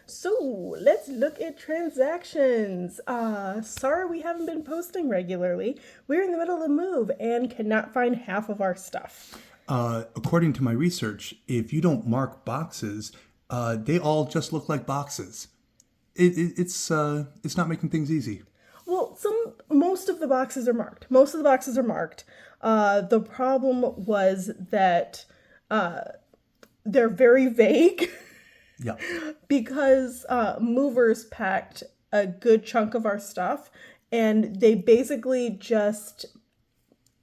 So let's look at transactions. Sorry we haven't been posting regularly. We're in the middle of a move and cannot find half of our stuff. According to my research, if you don't mark boxes, they all just look like boxes. It's not making things easy. Well, most of the boxes are marked. Most of the boxes are marked. The problem was that they're very vague. Yeah. Because movers packed a good chunk of our stuff, and they basically just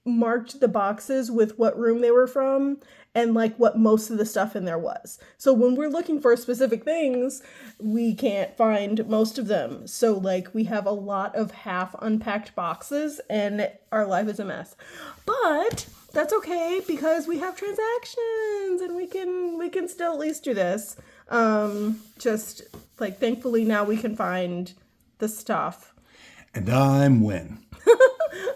marked the boxes with what room they were from and like what most of the stuff in there was. So when we're looking for specific things, we can't find most of them. So like we have a lot of half unpacked boxes and our life is a mess. But that's okay because we have transactions and we can still at least do this. Just like thankfully now we can find the stuff. And I'm Win.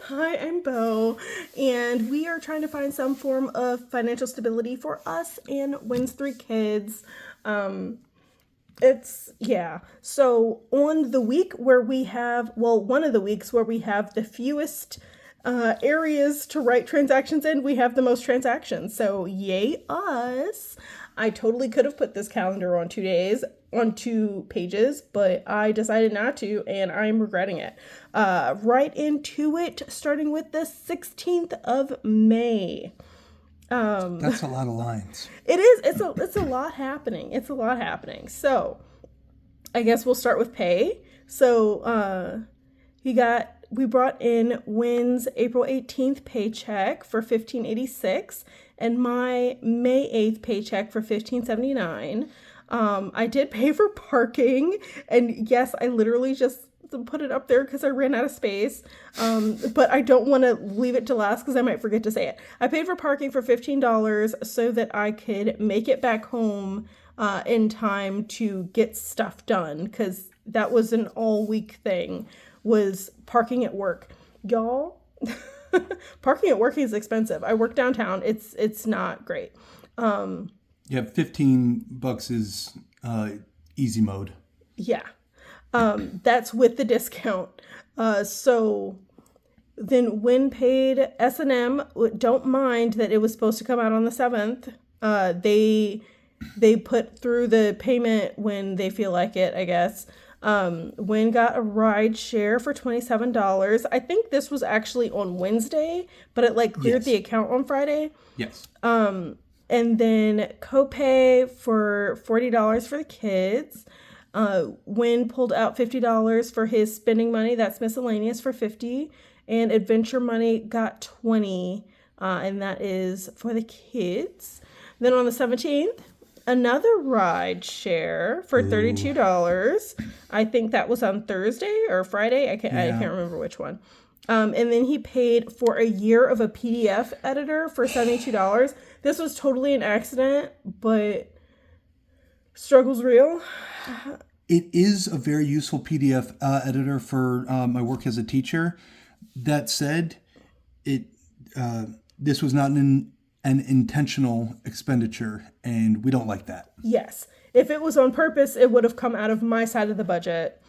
Hi, I'm Bo, and we are trying to find some form of financial stability for us and Win's 3 kids. So on the week where we have, one of the weeks where we have the fewest areas to write transactions in, we have the most transactions. So yay us. I totally could have put this calendar on 2 pages, but I decided not to, and I'm regretting it. Right into it, starting with the 16th of May. That's a lot of lines. It is. It's a lot happening. It's a lot happening. So, I guess we'll start with pay. So, we brought in Win's April 18th paycheck for $15.86 and my May 8th paycheck for $15.79. I did pay for parking, and yes, I literally just put it up there because I ran out of space. But I don't want to leave it to last because I might forget to say it. I paid for parking for $15 so that I could make it back home in time to get stuff done, because that was an all-week thing, was parking at work. Y'all, parking at work is expensive. I work downtown. It's not great. Yeah, $15 is easy mode. Yeah. That's with the discount. So then when paid S&M, don't mind that it was supposed to come out on the 7th. They put through the payment when they feel like it, I guess. Wynn got a ride share for $27. I think this was actually on Wednesday, but it cleared the account on Friday. Yes. And then copay for $40 for the kids. Wynn pulled out $50 for his spending money. That's miscellaneous for $50. And adventure money got $20. And that is for the kids. Then on the 17th, another ride share for $32. I think that was on Thursday or Friday. I can't remember which one. And then he paid for a year of a PDF editor for $72. This was totally an accident, but struggle's real. It is a very useful PDF editor for my work as a teacher. That said, this was not an intentional expenditure, and we don't like that. Yes. If it was on purpose, it would have come out of my side of the budget.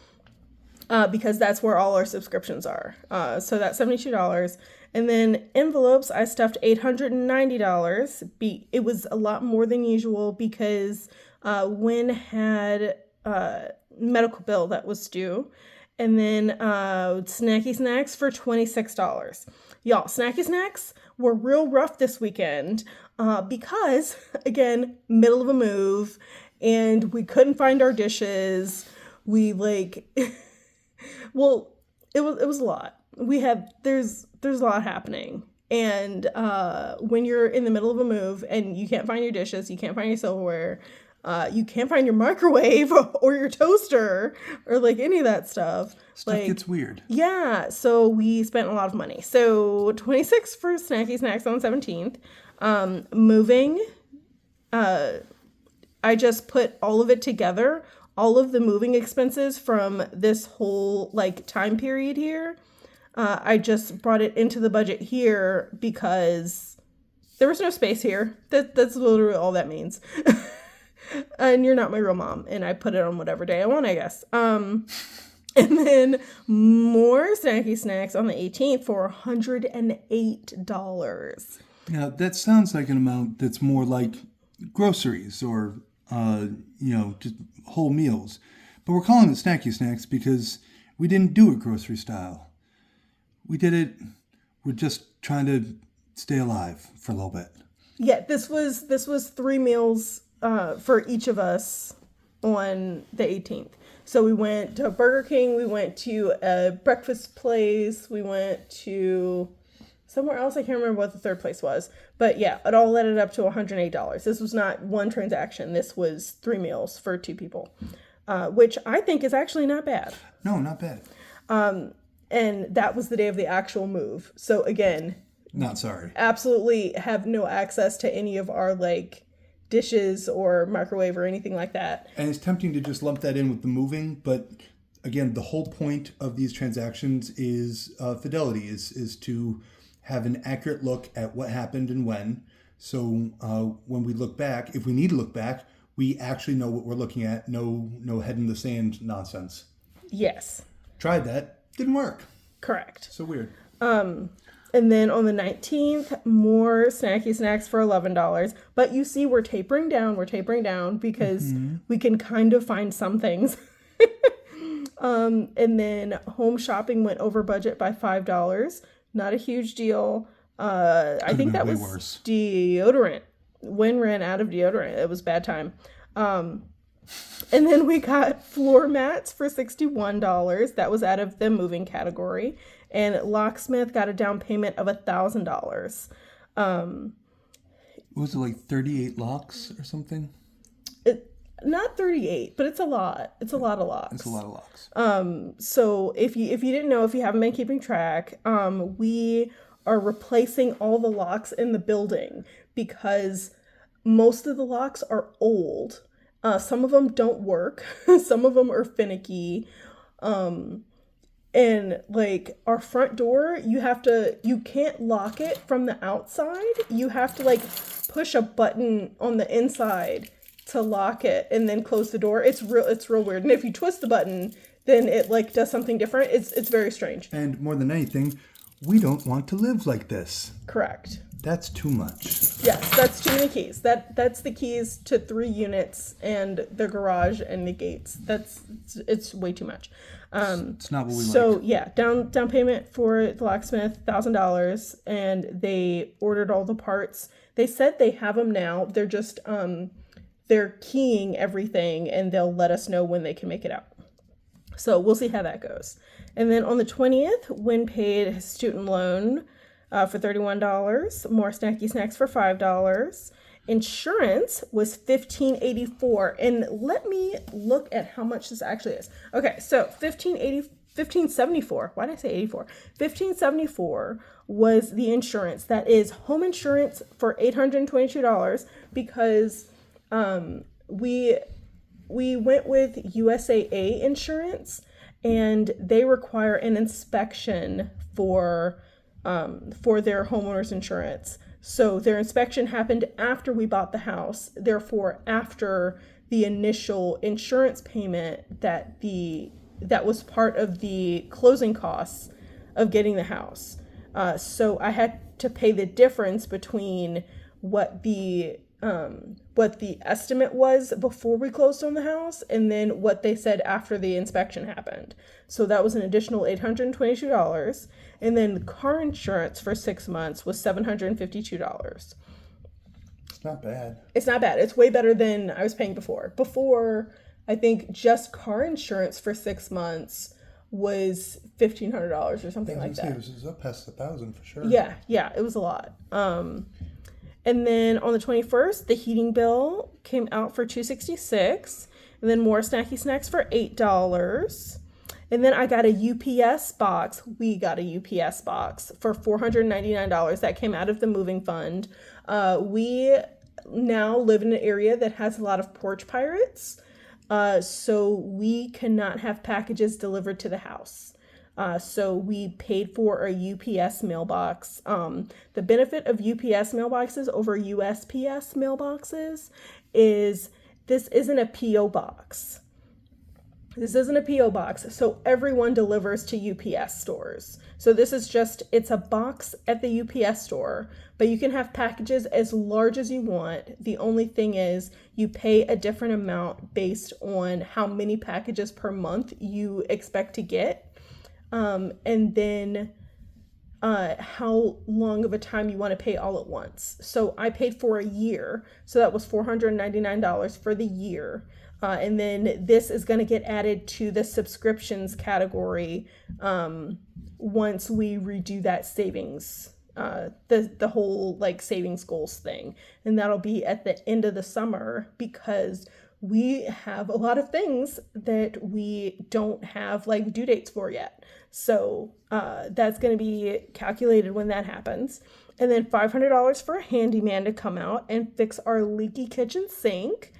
Because that's where all our subscriptions are. So that's $72. And then envelopes, I stuffed $890. It was a lot more than usual because Wynn had a medical bill that was due. And then snacky snacks for $26. Y'all, snacky snacks were real rough this weekend because, again, middle of a move, and we couldn't find our dishes. We Well, it was a lot. There's a lot happening. And when you're in the middle of a move and you can't find your dishes, you can't find your silverware, you can't find your microwave or your toaster or any of that stuff. Stuff gets weird. Yeah, so we spent a lot of money. So $26 for snacky snacks on the 17th. Moving, I just put all of it together. All of the moving expenses from this whole time period here, I just brought it into the budget here because there was no space here. That's literally all that means. And you're not my real mom. And I put it on whatever day I want, I guess. And then more snacky snacks on the 18th for $108. Now, that sounds like an amount that's more like groceries or, just whole meals. But we're calling it snacky snacks because we didn't do it grocery style. We're just trying to stay alive for a little bit. Yeah, this was 3 meals for each of us on the 18th. So we went to Burger King, we went to a breakfast place, we went to somewhere else. I can't remember what the third place was. But yeah, it all added up to $108. This was not one transaction. This was 3 meals for 2 people, which I think is actually not bad. No, not bad. And that was the day of the actual move. So again, not sorry. Absolutely have no access to any of our dishes or microwave or anything like that. And it's tempting to just lump that in with the moving, but again, the whole point of these transactions is fidelity, is to have an accurate look at what happened and when. So when we look back, if we need to look back, we actually know what we're looking at. No head in the sand nonsense. Yes. Tried that. Didn't work. Correct. So weird. And then on the 19th, more snacky snacks for $11. But you see, we're tapering down because we can kind of find some things. And then home shopping went over budget by $5. Not a huge deal. I think that was worse. Deodorant. Wynn ran out of deodorant. It was bad time. And then we got floor mats for $61. That was out of the moving category. And Locksmith got a down payment of $1,000. Was it like 38 locks or something? Not 38, but it's a lot. It's a lot of locks. It's a lot of locks. So if you didn't know, if you haven't been keeping track, we are replacing all the locks in the building because most of the locks are old. Some of them don't work. Some of them are finicky. And our front door, you can't lock it from the outside. You have to push a button on the inside to lock it and then close the door. It's real weird. And if you twist the button, then it does something different. It's very strange. And more than anything, we don't want to live like this. Correct. That's too much. Yes, that's too many keys. That's the keys to 3 units and the garage and the gates. It's way too much. It's not what we like. So yeah, down payment for the locksmith, $1,000, and they ordered all the parts. They said they have them now. They're just they're keying everything, and they'll let us know when they can make it out. So we'll see how that goes. And then on the 20th, Wynn paid his student loan for $31, more snacky snacks for $5. Insurance was $1,584, and let me look at how much this actually is. Okay, so $1,574. Why did I say 84? $1,574 was the insurance. That is home insurance for $822 because we went with USAA insurance, and they require an inspection for their homeowners insurance. So their inspection happened after we bought the house. Therefore, after the initial insurance payment that was part of the closing costs of getting the house. So I had to pay the difference between what the estimate was before we closed on the house and then what they said after the inspection happened. So that was an additional $822. And then the car insurance for 6 months was $752. It's not bad. It's not bad. It's way better than I was paying before. Before, I think just car insurance for 6 months was $1,500 or something like that. It was up past $1,000 for sure. Yeah, it was a lot. And then on the 21st, the heating bill came out for $266, and then more snacky snacks for $8. And then I got a UPS box. We got a UPS box for $499. That came out of the moving fund. We now live in an area that has a lot of porch pirates, so we cannot have packages delivered to the house. So we paid for a UPS mailbox. The benefit of UPS mailboxes over USPS mailboxes is this isn't a P.O. box. This isn't a P.O. box, so everyone delivers to UPS stores. So this is just, it's a box at the UPS store, but you can have packages as large as you want. The only thing is you pay a different amount based on how many packages per month you expect to get. And then how long of a time you want to pay all at once. So I paid for a year, so that was $499 for the year. And then this is going to get added to the subscriptions category once we redo that savings, the whole like savings goals thing. And that'll be at the end of the summer because we have a lot of things that we don't have like due dates for yet. So that's going to be calculated when that happens. And then $500 for a handyman to come out and fix our leaky kitchen sink.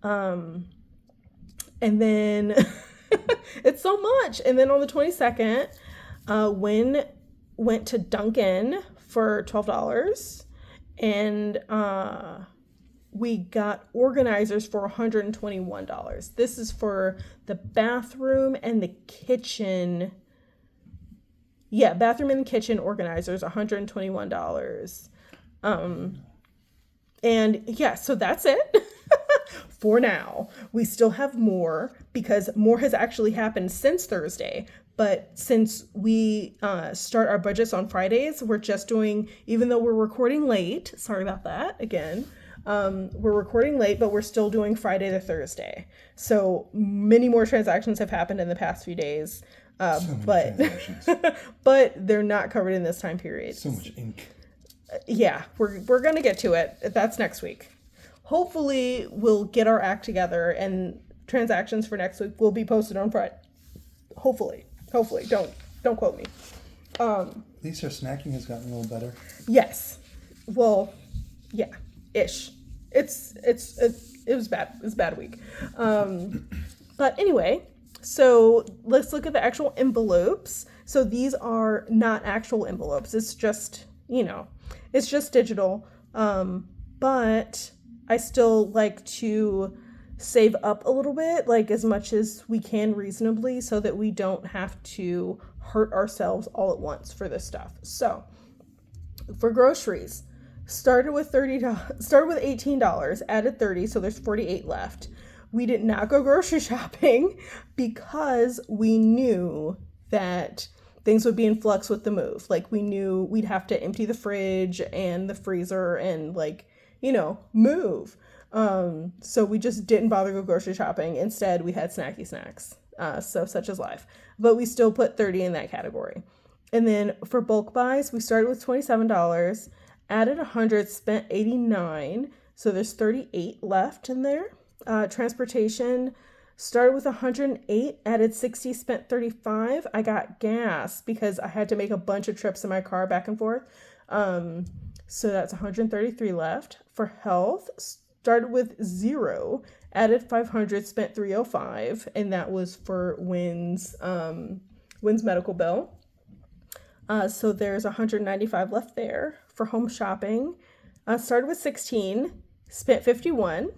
And then it's so much. And then on the 22nd, Wynn went to Dunkin' for $12 and we got organizers for $121. This is for the bathroom and the kitchen. Yeah, bathroom and kitchen organizers, $121. And yeah, so that's it. For now. We still have more because more has actually happened since Thursday. But since we start our budgets on Fridays, we're just doing, even though we're recording late, sorry about that again, we're recording late, but we're still doing Friday to Thursday. So many more transactions have happened in the past few days, but they're not covered in this time period. So much ink. Yeah, we're going to get to it. That's next week. Hopefully we'll get our act together and transactions for next week will be posted on Friday. Hopefully, don't quote me. At least our snacking has gotten a little better. Yes. Well, yeah, ish. It was bad. It was a bad week. But anyway, so let's look at the actual envelopes. So these are not actual envelopes. It's just, it's just digital. But I still like to save up a little bit, like as much as we can reasonably, so that we don't have to hurt ourselves all at once for this stuff. So for groceries, started with $18, added $30, so there's $48 left. We did not go grocery shopping because we knew that things would be in flux with the move. Like we knew we'd have to empty the fridge and the freezer and move. So we just didn't bother to go grocery shopping. Instead, we had snacky snacks. So such is life. But we still put $30 in that category. And then for bulk buys, we started with $27, added $100, spent $89. So there's $38 left in there. Transportation started with $108, added $60, spent $35. I got gas because I had to make a bunch of trips in my car back and forth. So that's $133 left. For health, started with $0, added $500, spent $305, and that was for Wynn's medical bill. So there's $195 left there. For home shopping, started with $16, spent $51.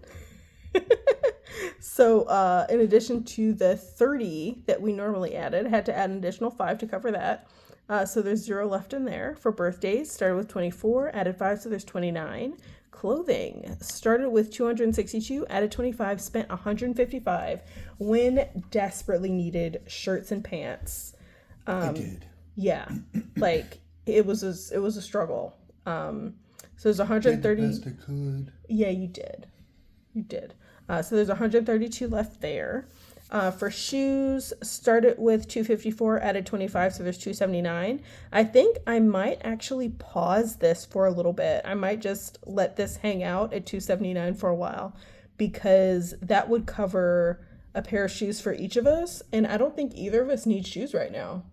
So in addition to the $30 that we normally added, had to add an additional $5 to cover that. So there's $0 left in there. For birthdays, started with $24, added $5, so there's $29. Clothing, started with $262, added $25, spent $155. Wynn desperately needed shirts and pants. I did. Yeah, like it was a struggle. So there's 130. Did the best I could. Yeah, you did. So there's 132 left there. For shoes, started with $254, added $25, so there's $279. I think I might actually pause this for a little bit. I might just let this hang out at $279 for a while because that would cover a pair of shoes for each of us, and I don't think either of us need shoes right now.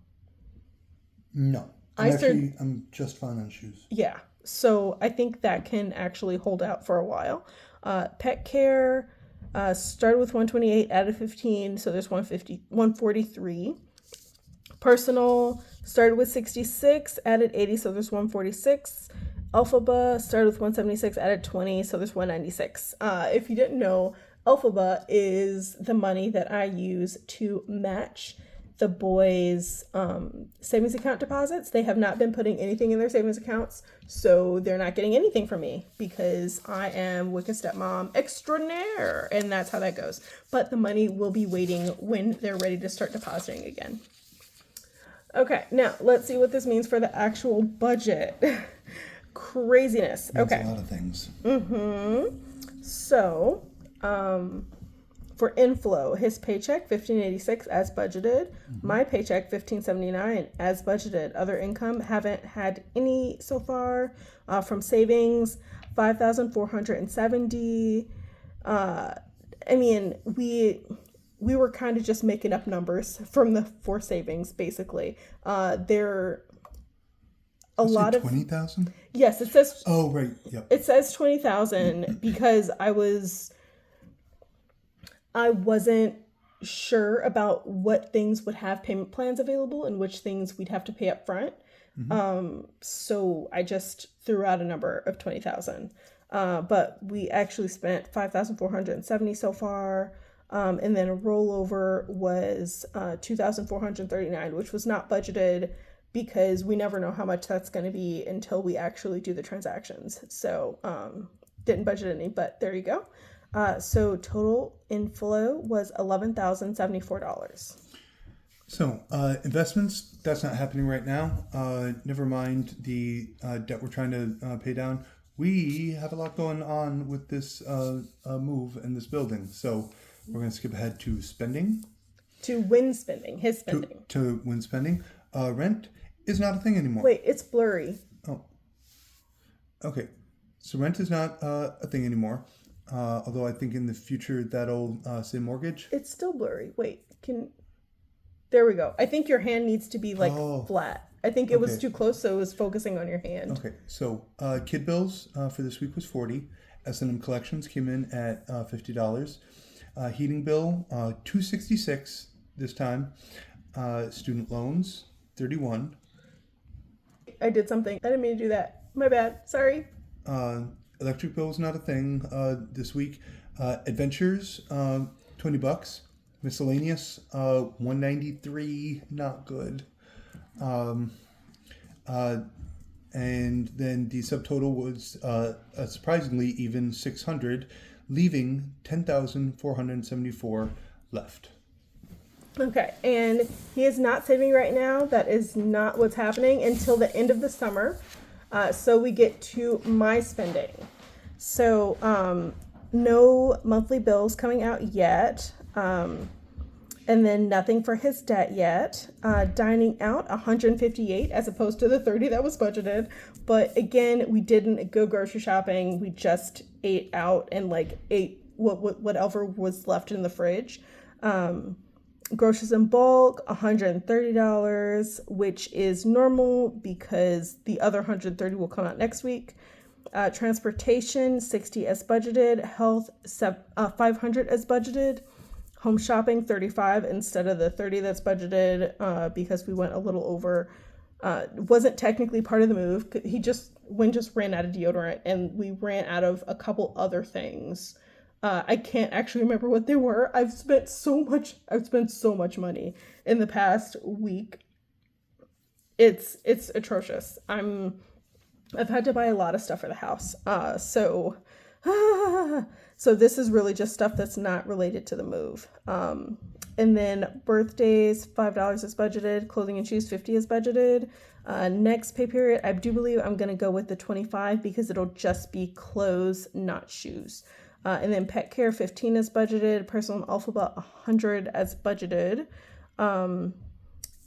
No. I'm just fine on shoes. Yeah, so I think that can actually hold out for a while. Pet care, started with $128, added $15, so there's $143. Personal, started with $66, added $80, so there's $146. Alphaba started with $176, added $20, so there's $196. If you didn't know, Alphaba is the money that I use to match the boys' savings account deposits. They have not been putting anything in their savings accounts, so they're not getting anything from me because I am Wicked Stepmom extraordinaire, and that's how that goes. But the money will be waiting when they're ready to start depositing again. Okay, now let's see what this means for the actual budget. Craziness. Means Okay. a lot of things. So, for inflow, his paycheck $1,586 as budgeted. My paycheck $1,579 as budgeted. Other income, haven't had any so far. From savings, $5,470. I mean, we were kind of just making up numbers for savings, basically. There a lot of 20,000. yes, it says. Oh, right. Yep. It says 20,000 because I wasn't sure about what things would have payment plans available and which things we'd have to pay up front. So I just threw out a number of 20,000. But we actually spent 5,470 so far. And then a rollover was 2,439, which was not budgeted because we never know how much that's going to be until we actually do the transactions. So didn't budget any, but there you go. So total inflow was $11,074. So investments, that's not happening right now. Never mind the debt we're trying to pay down. We have a lot going on with this move and this building. So we're going to skip ahead to spending. To win spending, his spending. To win spending. Rent is not a thing anymore. Wait, it's blurry. Oh. Okay. So rent is not a thing anymore. Although I think in the future that'll say mortgage. It's still blurry. Wait, there we go. I think your hand needs to be flat. I think it was too close, so it was focusing on your hand. Okay. So kid bills for this week was $40. S&M collections came in at $50. Heating bill $266 this time. Student loans $31. I did something. I didn't mean to do that. My bad. Sorry. Electric bill is not a thing this week. Adventures $20. Miscellaneous $193. Not good. And then the subtotal was surprisingly even $600, leaving $10,474 left. Okay, and he is not saving right now. That is not what's happening until the end of the summer. So we get to my spending. So no monthly bills coming out yet. And then nothing for his debt yet. Dining out, $158 as opposed to the $30 that was budgeted. But again, we didn't go grocery shopping. We just ate out and ate whatever was left in the fridge. Groceries in bulk, $130, which is normal because the other $130 will come out next week. Transportation, $60 as budgeted. Health, $500 as budgeted. Home shopping, $35 instead of the $30 that's budgeted because we went a little over. Wasn't technically part of the move. Wynn just ran out of deodorant and we ran out of a couple other things. I can't actually remember what they were. I've spent so much money in the past week. It's atrocious. I've had to buy a lot of stuff for the house. So this is really just stuff that's not related to the move. And then birthdays, $5 is budgeted. Clothing and shoes, $50 is budgeted. Next pay period, I do believe I'm going to go with the $25 because it'll just be clothes, not shoes. And then pet care, $15 is budgeted. Personal and Alphaba, $100 as budgeted.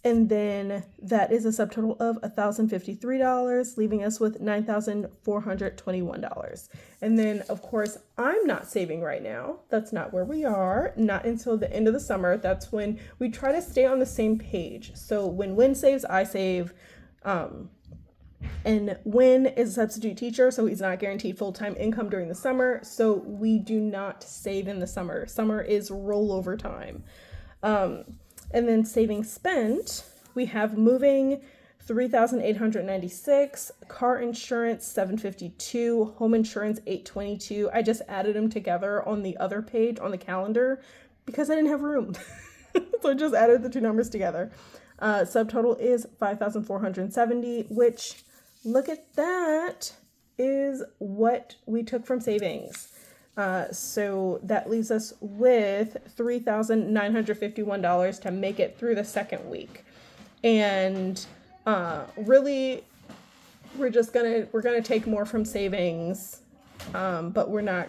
And then that is a subtotal of $1,053, leaving us with $9,421. And then, of course, I'm not saving right now. That's not where we are. Not until the end of the summer. That's when we try to stay on the same page. So when Wynn saves, I save. And Wynn is a substitute teacher, so he's not guaranteed full-time income during the summer. So we do not save in the summer. Summer is rollover time. And then saving spent, we have moving $3,896, car insurance $752, home insurance $822. I just added them together on the other page on the calendar because I didn't have room. So I just added the two numbers together. Subtotal is $5,470, which, look at that, is what we took from savings. So that leaves us with $3,951 to make it through the second week. And really, we're gonna take more from savings, but we're not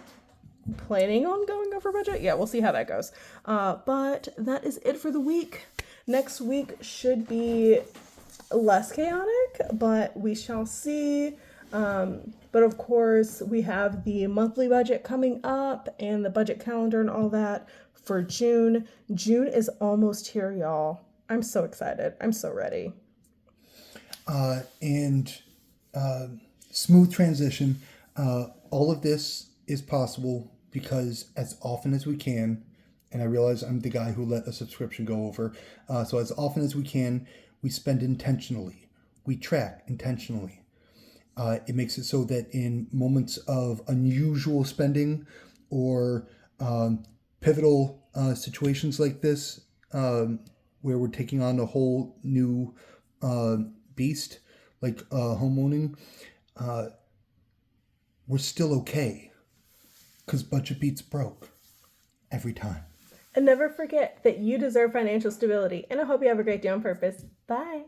planning on going over budget. Yeah, we'll see how that goes. But that is it for the week. Next week should be less chaotic, but we shall see. But of course, we have the monthly budget coming up and the budget calendar and all that for June. June is almost here, y'all. I'm so excited. I'm so ready. Smooth transition. All of this is possible because as often as we can, and I realize I'm the guy who let a subscription go over, so as often as we can, we spend intentionally. We track intentionally. It makes it so that in moments of unusual spending or pivotal situations like this, where we're taking on a whole new beast, like homeowning, we're still okay because budget beats broke every time. And never forget that you deserve financial stability. And I hope you have a great day on purpose. Bye.